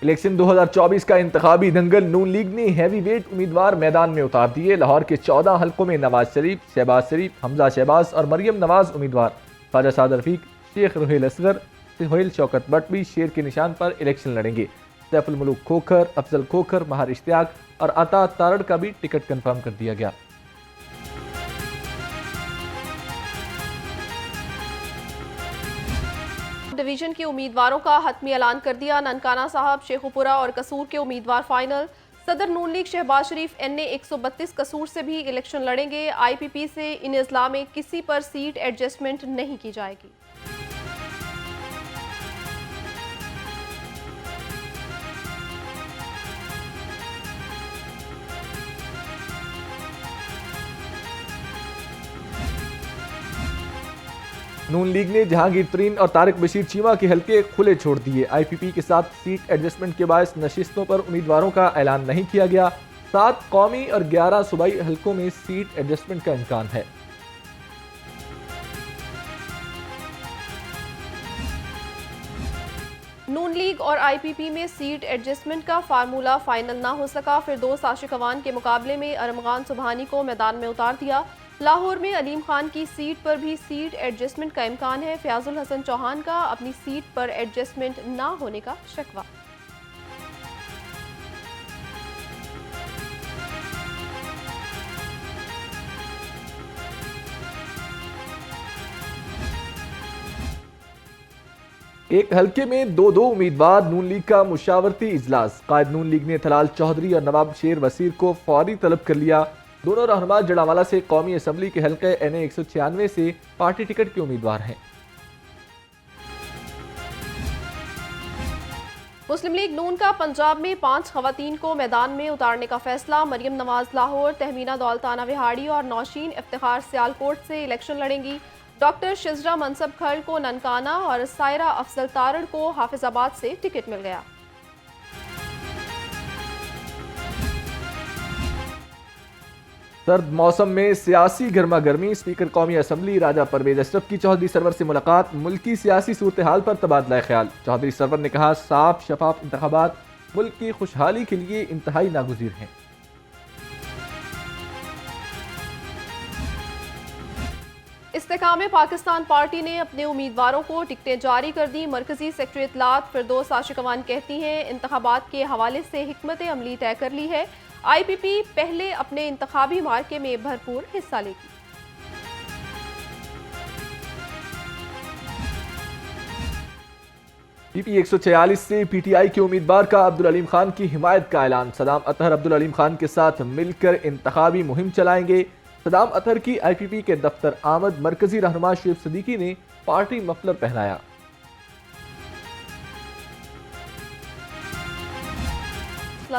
Election 2024 का इंतखाबी दंगल। नून league ने heavy weight उम्मीदवार मैदान में उतार दिए। लाहौर के 14 हलकों में नवाज शरीफ, शहबाज शरीफ, हमजा शहबाज और मरियम नवाज उम्मीदवार। ख्वाजा साद रफीक, शेख रुहेल असगर, सुहेल शौकत भट्ट भी शेर के निशान पर इलेक्शन लड़ेंगे। सैफुल मुल्क खोखर, अफजल खोखर, महार इश्तियाक और अता तारड़ का भी टिकट कंफर्म कर दिया गया। डिवीजन के उम्मीदवारों का हतमी ऐलान कर दिया। ननकाना साहब, शेखुपुरा और कसूर के उम्मीदवार फाइनल। सदर नून लीग शहबाज शरीफ NA 132 कसूर से भी इलेक्शन लड़ेंगे। IPP से इन अजला में किसी पर सीट एडजस्टमेंट नहीं की जाएगी। नून लीग ने जहांगीर तरीन और तारिक बशीर चीमा के हलके खुले छोड़ दिए। IPP के साथ सीट एडजस्टमेंट के बायस नशिस्तों पर उम्मीदवारों का ऐलान नहीं किया गया। 7 कौमी और 11 सूबाई हलकों में सीट एडजस्टमेंट का इम्कान है। नून लीग और IPP में सीट एडजस्टमेंट का फार्मूला फाइनल ना हो सका। फिरदौस आशिक अवान के मुकाबले में अरमगान सुबहानी को मैदान में उतार दिया। लाहौर में अलीम खान की सीट पर भी सीट एडजस्टमेंट का इम्कान है। फयाजुल हसन चौहान का अपनी सीट पर एडजस्टमेंट ना होने का शिकवा। एक हलके में 2-2 उम्मीदवार। नून लीग का मुशावरती इजलास। कायद नून लीग ने थलाल चौधरी और नवाब शेर वसीर को फौरी तलब कर लिया। दोनों रहनुमा जड़ावाला से कौमी असम्बली के हलके NA 196 से पार्टी टिकट के उम्मीदवार हैं। मुस्लिम लीग नून का पंजाब में 5 खवातीन को मैदान में उतारने का फैसला। मरियम नवाज लाहौर, तहमीना दौलताना विहाड़ी और नौशीन इफ्तिखार सियालकोट से इलेक्शन लड़ेंगी। डॉक्टर शिजरा मनसब खल को ननकाना और सायरा अफजल तारड़ को हाफिजाबाद से टिकट मिल गया। सर्द मौसम में सियासी गर्मा गर्मी। स्पीकर कौमी असम्बली राजा परवेज अशरफ की चौधरी सरवर से मुलाकात। मुल्क की सियासी सूरत हाल पर तबादला ख्याल। चौधरी सरवर ने कहा, साफ शफाफ इंतखाबात मुल्क की खुशहाली के लिए इंतहाई नागुज़ीर हैं। इस्तेकाम पाकिस्तान पार्टी ने अपने उम्मीदवारों को टिकटें जारी कर दी। मरकजी सेक्रेटरी इत्तलात फिरदौस आशिक अवान कहती हैं, इंतखाबात के हवाले से हिकमत अमली तय कर ली है। IPP पहले अपने इंतखाबी मार्के में भरपूर हिस्सा लेगी। PP 146 से PTI के उम्मीदवार का अब्दुल अलीम खान की हिमायत का ऐलान। सदाम अतहर अब्दुल अलीम खान के साथ मिलकर इंतखाबी मुहिम चलाएंगे। सदाम अतहर की IPP के दफ्तर आमद। मरकजी रहनुमा शुएब सिद्दीकी ने पार्टी मफलर पहनाया।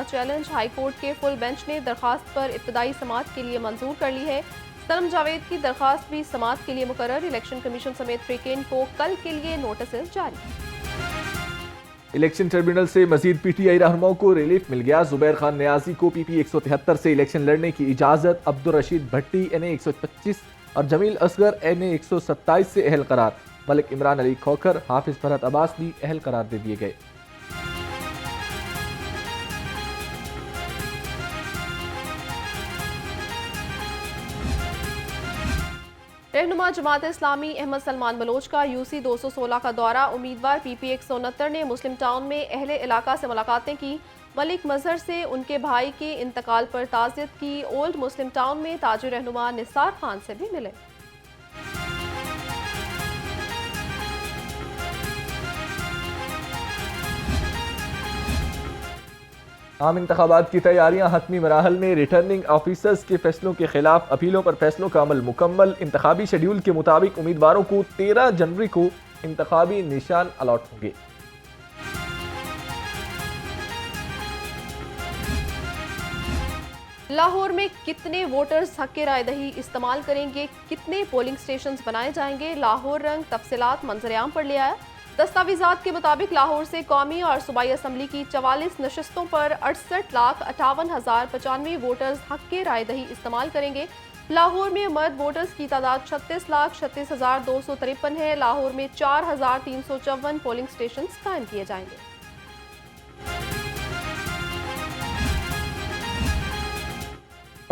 चैलेंज। हाई कोर्ट के फुल बेंच ने दरखास्त पर इब्तदाई समाअत के लिए मंजूर कर ली है। सनम जावेद की दरखास्त भी समाअत के लिए मुकर्रर। इलेक्शन कमीशन समेत फ्रीकेन को कल के लिए नोटिस जारी। इलेक्शन ट्रिब्यूनल से मजीद PTI रहनुमाओं को रिलीफ मिल गया। जुबैर खान न्याजी को PP 173 से इलेक्शन लड़ने की इजाजत। अब्दुल रशीद भट्टी NA 125 और जमील असगर NA 127 से अहल करार। मलिक इमरान अली खोखर, हाफिज फरहत अब्बास भी अहल करार दे दिए गए। रहनुमा जमात इस्लामी अहमद सलमान बलोच का UC 216 का दौरा। उम्मीदवार PP 169 ने मुस्लिम टाउन में अहले इलाका से मुलाकातें की। मलिक मजहर से उनके भाई के इंतकाल पर ताज़ियत की। ओल्ड मुस्लिम टाउन में ताज रहनुमा निसार खान से भी मिले। आम इंतखाबात की तैयारियां हतमी मराहल में। रिटर्निंग ऑफिसर्स के फैसलों के खिलाफ अपीलों पर फैसलों का अमल मुकम्मल। इंतखाबी शेड्यूल के मुताबिक उम्मीदवारों को 13 जनवरी को इंतखाबी निशान अलॉट होंगे। लाहौर में कितने वोटर्स हक के रायदही इस्तेमाल करेंगे, कितने पोलिंग स्टेशन बनाए जाएंगे, लाहौर रंग तफसीलात मंजरेआम पर ले आया। दस्तावेजात के मुताबिक लाहौर से कौमी और सूबाई असम्बली की 44 नशस्तों पर 68,58,095 वोटर्स हक के रायदही इस्तेमाल करेंगे। लाहौर में मर्द वोटर्स की तादाद 36,36,253 है। लाहौर में 4,354 पोलिंग स्टेशन कायम किए जाएंगे।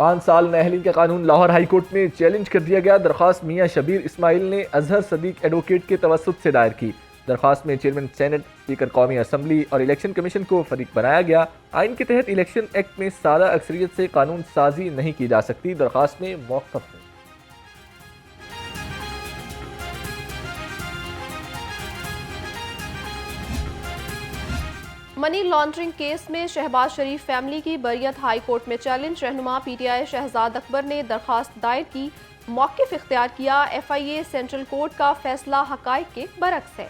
5 साल नाअहली का कानून लाहौर हाई कोर्ट में चैलेंज कर दिया गया। दरख्वास्त मियां शबीर इस्माइल ने अजहर सदीक एडवोकेट के तवसुत से दायर की। दरख्वास्त में चेयरमैन सेनेट, स्पीकर कौमी असम्बली और इलेक्शन कमीशन को फरीक बनाया गया। आइन के तहत इलेक्शन एक्ट में सादा अक्सरियत से कानून साजी नहीं की जा सकती। दरख्वास्त में मौक़िफ़ है। मनी लॉन्ड्रिंग केस में शहबाज शरीफ फैमिली की बरियत हाई कोर्ट में चैलेंज। रहनुमा PTI शहजाद अकबर ने दरखास्त दायर की, मौक़िफ़ इख्तियार किया। FIA सेंट्रल कोर्ट का फैसला हक़ाइक़ के बरक्स है।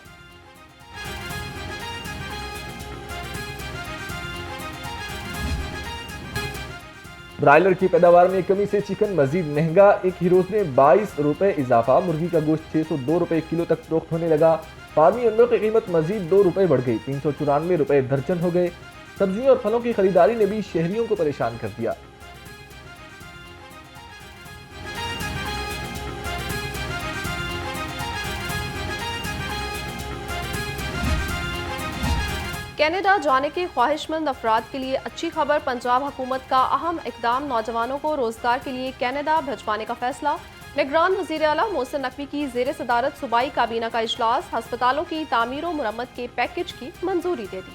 ब्रायलर की पैदावार में कमी से चिकन मजीद महंगा। एक ही रोज में 22 रुपए इजाफा। मुर्गी का गोश्त 602 रुपए किलो तक फरोख्त होने लगा। फार्मी अंडों की कीमत मजीद 2 रुपए बढ़ गई, 394 रुपए दर्जन हो गए। सब्जियों और फलों की खरीदारी ने भी शहरियों को परेशान कर दिया। कनाडा जाने के ख्वाहिशमंद अफराद के लिए अच्छी खबर। पंजाब हुकूमत का अहम इकदाम, नौजवानों को रोजगार के लिए कनाडा भिजवाने का फैसला। निगरान वज़ीर आला मोहसिन नकवी की ज़ेर सदारत सूबाई काबीना का इजलास। अस्पतालों की तामीर और मुरम्मत के पैकेज की मंजूरी दे दी।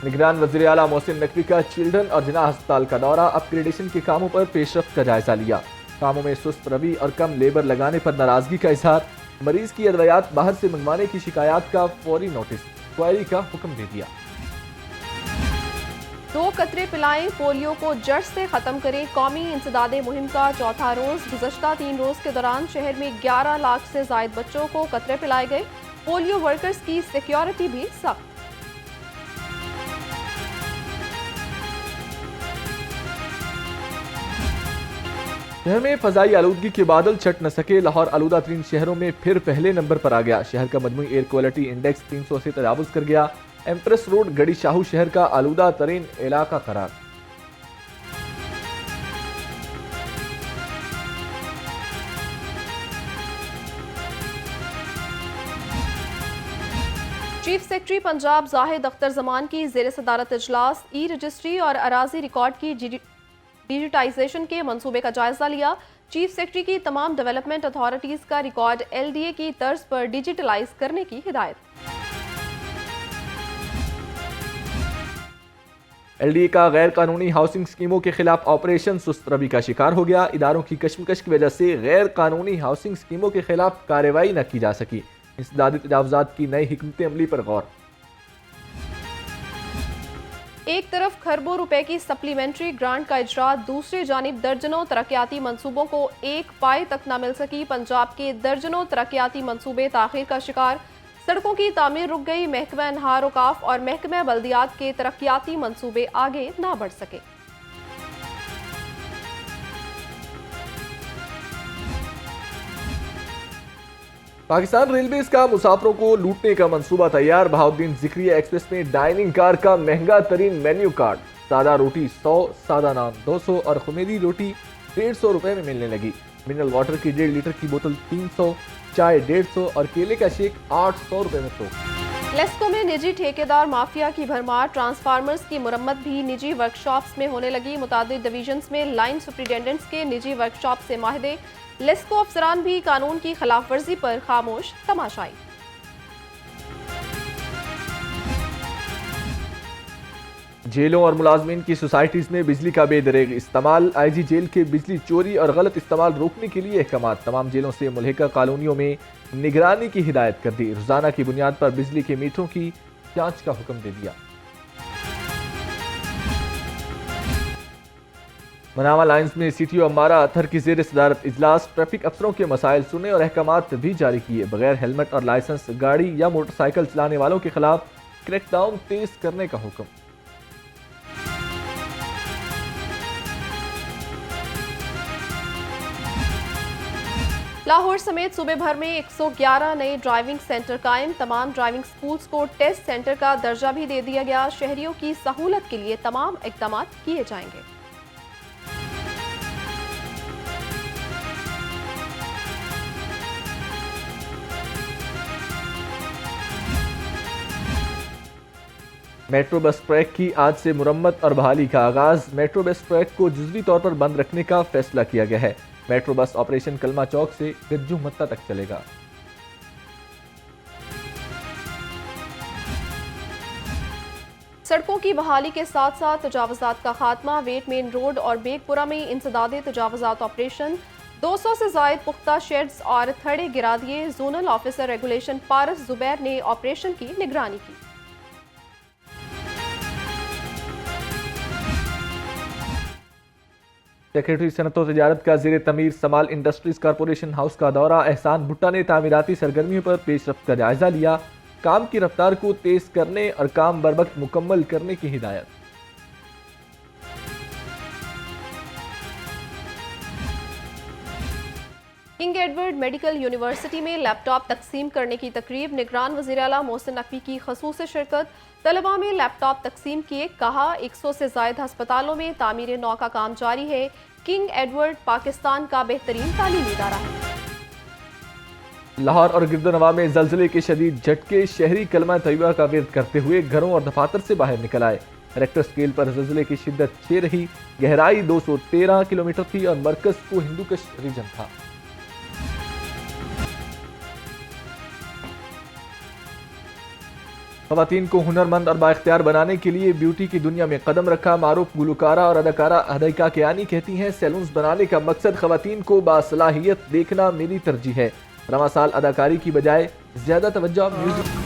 निगरान वज़ीर आला मोहसिन नकवी का चिल्ड्रन और जिना अस्पताल का दौरा। अपग्रेडेशन के कामों पर पेशरफ्त का जायजा लिया। कामों में सुस्त रवि और कम लेबर लगाने पर नाराजगी का इजहार। मरीज की अद्वियात बाहर से मंगवाने की शिकायत का फौरी नोटिस, क्वायरी का हुक्म दे दिया। 2 कतरे पिलाएं, पोलियो को जड़ से खत्म करें। कौमी इंसदादे मुहिम का चौथा रोज। गुज़श्ता 3 रोज के दौरान शहर में 11 लाख से जायद बच्चों को कतरे पिलाए गए। पोलियो वर्कर्स की सिक्योरिटी भी सख्त। शहर में फजाई आलूदगी के बादल छट न सके। लाहौर आलूदा तरीन शहरों में फिर पहले नंबर पर आ गया। शहर का मजमूई एयर क्वालिटी इंडेक्स 300 से तजावुज कर गया। एम्प्रेस रोड गड़ी शाहू शहर का आलूदा तरीन इलाका करार। चीफ सेक्रेटरी पंजाब जाहिद अख्तर जमान की जेर सदारत इजलास। ई रजिस्ट्री और अराजी रिकॉर्ड की डिजिटाइजेशन के मंसूबे का जायजा लिया। चीफ सेक्रेटरी की तमाम डेवलपमेंट अथॉरिटीज का रिकॉर्ड LDA की तर्ज पर डिजिटलाइज करने की हिदायत। LDA का गैर कानूनी हाउसिंग स्कीमों के खिलाफ ऑपरेशन सुस्त रवि का शिकार हो गया। इदारों की कशमकश की वजह से गैर कानूनी हाउसिंग स्कीमों के खिलाफ कार्रवाई न की जा सकी। इंसदादी तजावुजात की नई हिकमत अमली पर गौर। एक तरफ खरबों रुपए की सप्लीमेंट्री ग्रांट का इजरा, दूसरी जानिब दर्जनों तरक्याती मंसूबों को एक पाए तक न मिल सकी। पंजाब के दर्जनों तरक्याती मंसूबे ताखीर का शिकार। सड़कों की तामीर रुक गई। महकमा अनहार औकाफ और महकमा बल्दियात के तरक्याती मंसूबे आगे ना बढ़ सके। पाकिस्तान रेलवेज का मुसाफिरों को लूटने का मंसूबा तैयार। बहाउद्दीन जिक्रिया एक्सप्रेस में डाइनिंग कार का महंगा तरीन मेन्यू कार्ड। सादा रोटी 100, सादा नान 200 और खुमेरी रोटी 150 रुपए में मिलने लगी। मिनरल वाटर की 1.5 लीटर की बोतल 300, चाय 150 और केले का शेक 800 रुपए में फरोख्त। लेस्को में निजी ठेकेदार माफिया की भरमार। ट्रांसफार्मर्स की मुरम्मत भी निजी वर्कशॉप्स में होने लगी। मुतादिद डिवीजन्स में लाइन सुपरिटेंडेंट्स के निजी वर्कशॉप से माहिदे। लेस्को अफसरान भी कानून की खिलाफ वर्जी पर खामोश तमाशाई। जेलों और मुलाजमीन की सोसाइटीज में बिजली का बेदरेग इस्तेमाल। IG जेल के बिजली चोरी और गलत इस्तेमाल रोकने के लिए अहकाम। तमाम जेलों से मुल्हिका कॉलोनियों में निगरानी की हिदायत कर दी। रोजाना की बुनियाद पर बिजली के मीटरों की जांच का हुक्म दे दिया। मनावा लाइन्स में CTO अम्मारा अतहर की जेर सदारत इजलास। ट्रैफिक अफसरों के मसाइल सुने और अहकामात भी जारी किए। बगैर हेलमेट और लाइसेंस गाड़ी या मोटरसाइकिल चलाने वालों के खिलाफ क्रैकडाउन तेज करने का हुक्म। लाहौर समेत सूबे भर में 111 नए ड्राइविंग सेंटर कायम। तमाम ड्राइविंग स्कूल्स को टेस्ट सेंटर का दर्जा भी दे दिया गया। शहरियों की सहूलत के लिए तमाम इकदाम किए जाएंगे। मेट्रो बस ट्रैक की आज से मुरम्मत और बहाली का आगाज। मेट्रो बस ट्रैक को जुज़वी तौर पर बंद रखने का फैसला किया गया है। मेट्रो बस ऑपरेशन कलमा चौक से गज्जू मत्ता तक चलेगा। सड़कों की बहाली के साथ साथ तजावुज़ात का खात्मा। वेट मेन रोड और बेगपुरा में इंसदादे तजावुज़ात ऑपरेशन। 200 से ज़ायद पुख्ता शेड्स और थड़े गिरा दिए। जोनल ऑफिसर रेगुलेशन पारस जुबैर ने ऑपरेशन की निगरानी की। सेक्रेटरी सनत और तजारत का ज़ेर तमीर समाल इंडस्ट्रीज कॉरपोरेशन हाउस का दौरा। एहसान भुट्टा ने तामीराती सरगर्मियों पर पेशरफ्त का जायजा लिया। काम की रफ्तार को तेज करने और काम बरवक्त मुकम्मल करने की हिदायत। किंग एडवर्ड मेडिकल यूनिवर्सिटी में लैपटॉप तकसीम करने की तकरीब। निगरान वज़ीर आला मोहसिन नकवी की खसूस शिरकत। तलबा में लैपटॉप तकसीम किए। कहा 100 से ज़ायद हस्पतालों में तामीर नौ का काम जारी है। किंग एडवर्ड पाकिस्तान का बेहतरीन तालीमी इदारा है। लाहौर और गिरदोनवा में जल्जले के शदीद झटके। शहरी कलमा तैयबा का विर्द करते हुए घरों और दफातर से बाहर निकल आए। रेक्टर स्केल पर जल्जले की शिद्दत 6 रही। गहराई 213 किलोमीटर थी और मरकज को हिंदुकुश रीजन था। ख़वातीन को हुनरमंद और बाइख्तियार बनाने के लिए ब्यूटी की दुनिया में कदम रखा। मारूफ गुलकारा और अदाकारा हदैका केयानी कहती हैं, सैलून्स बनाने का मकसद ख़वातीन को बासलाहियत देखना मेरी तरजीह है। रवां साल अदाकारी की बजाय ज्यादा तवज्जो म्यूजिक